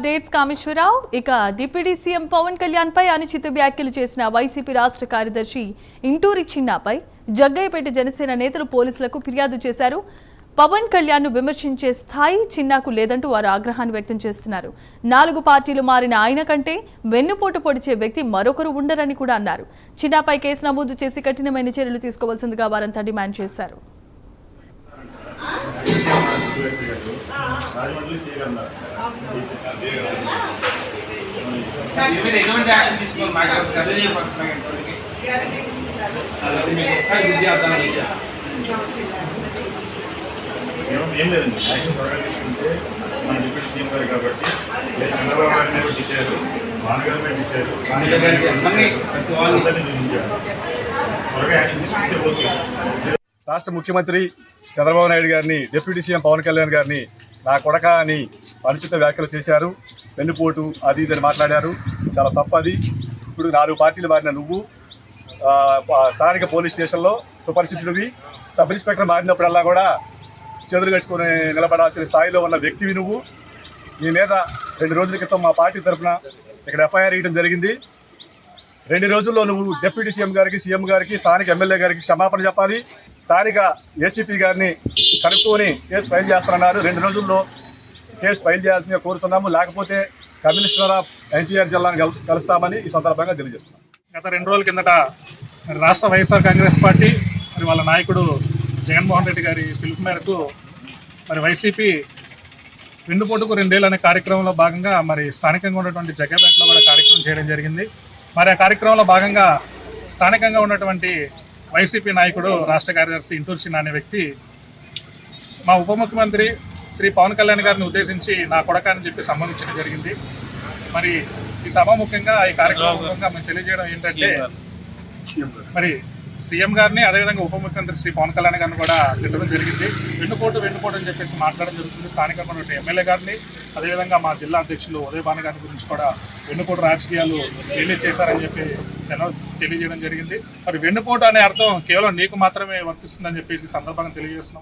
Dates Kameswara Rao ఇక deputy CM Pawan Kalyan పై అనుచిత వ్యాఖ్యలు చేసిన వైసీపీ రాష్ట్ర కార్యదర్శి ఇంటూరి చిన్నాపై జగ్గయ్యపేట జనసేన నేతలు పోలీసులకు ఫిర్యాదు చేశారు. పవన్ కళ్యాణ్ ను విమర్శించే స్థాయి చిన్నాకు లేదంటూ వారు ఆగ్రహాన్ని వ్యక్తం చేస్తున్నారు. 4 పార్టీలు మారిన ఆయన కంటే వెన్నుపోటు పొడిచే వ్యక్తి మరొకరు ఉండరని కూడా అన్నారు. చిన్నాపై కేసు నమోదు చేసి కఠినమైన చర్యలు తీసుకోవాల్సిందిగా వారంతా డిమాండ్ చేశారు. ఏం లేదండి, యాక్షన్ త్వరగా తీసుకుంటే మన డిప్యూటీ సీఎం గారు కాబట్టి చంద్రబాబు గారి మీద తిట్టారు, నాన్నగారి మీద తిట్టారు, త్వరగా యాక్షన్ తీసుకుంటే ఓకే. రాష్ట్ర ముఖ్యమంత్రి చంద్రబాబు నాయుడు గారిని, డిప్యూటీ సీఎం పవన్ కళ్యాణ్ గారిని నా కొడక అని అనుచిత వ్యాఖ్యలు చేశారు. వెన్నుపోటు అది ఇదని మాట్లాడారు. చాలా తప్పది. ఇప్పుడు 4 పార్టీలు మారిన నువ్వు స్థానిక పోలీస్ స్టేషన్లో సుపరిచితుడివి. సబ్ ఇన్స్పెక్టర్ మారినప్పుడల్లా కూడా చేతులు కట్టుకుని నిలబడాల్సిన స్థాయిలో ఉన్న వ్యక్తివి నువ్వు. నీ మీద 2 రోజుల క్రితం మా పార్టీ తరఫున ఇక్కడ ఎఫ్ఐఆర్ ఇవ్వడం జరిగింది. 2 రోజుల్లో నువ్వు డిప్యూటీ సీఎం గారికి, సీఎం గారికి, స్థానిక ఎమ్మెల్యే గారికి క్షమాపణ చెప్పాలి. స్థానిక ఏసీపీ గారిని కనుక్కొని కేసు ఫైల్ చేస్తున్నారు. 2 రోజుల్లో కేసు ఫైల్ చేయాల్సిందిగా కోరుతున్నాము. లేకపోతే కమిషనర్ ఆఫ్ ఎన్టీఆర్ జిల్లాను కలుస్తామని ఈ సందర్భంగా తెలియజేస్తున్నాం. గత 2 రోజుల కిందట రాష్ట్ర వైఎస్ఆర్ కాంగ్రెస్ పార్టీ మరి వాళ్ళ నాయకుడు జగన్మోహన్ రెడ్డి గారి పిలుపు మేరకు మరి వైసీపీ వెన్నుపోటుకు 2 ఏళ్ళు అనే కార్యక్రమంలో భాగంగా మరి స్థానికంగా ఉన్నటువంటి జగ్గయ్యపేటలో కూడా కార్యక్రమం చేయడం జరిగింది. మరి ఆ కార్యక్రమంలో భాగంగా స్థానికంగా ఉన్నటువంటి వైసీపీ నాయకుడు రాష్ట్ర కార్యదర్శి ఇంటూరి చిన్న అనే వ్యక్తి మా ఉప ముఖ్యమంత్రి శ్రీ పవన్ కళ్యాణ్ గారిని ఉద్దేశించి నా కొడక అని చెప్పి సంబంధించడం జరిగింది. మరి ఈ సభ ముఖ్యంగా ఈ కార్యక్రమంగా మేము తెలియజేయడం ఏంటంటే మరి సీఎం గారిని అదేవిధంగా ఉప ముఖ్యమంత్రి శ్రీ పవన్ కళ్యాణ్ గారిని కూడా తిట్టడం జరిగింది. వెన్నుపోటు అని చెప్పేసి మాట్లాడడం జరుగుతుంది. స్థానికంగా ఉన్న ఎమ్మెల్యే గారిని అదేవిధంగా మా జిల్లా అధ్యక్షులు ఉదయభాను గారి గురించి కూడా వెన్నుపోటు రాజకీయాలు రిలీజ్ చేశారని చెప్పి తెలియజేయడం జరిగింది. మరి వెన్నుపోటు అనే అర్థం కేవలం నీకు మాత్రమే వర్తిస్తుందని చెప్పేసి సందర్భంగా తెలియజేస్తున్నాం.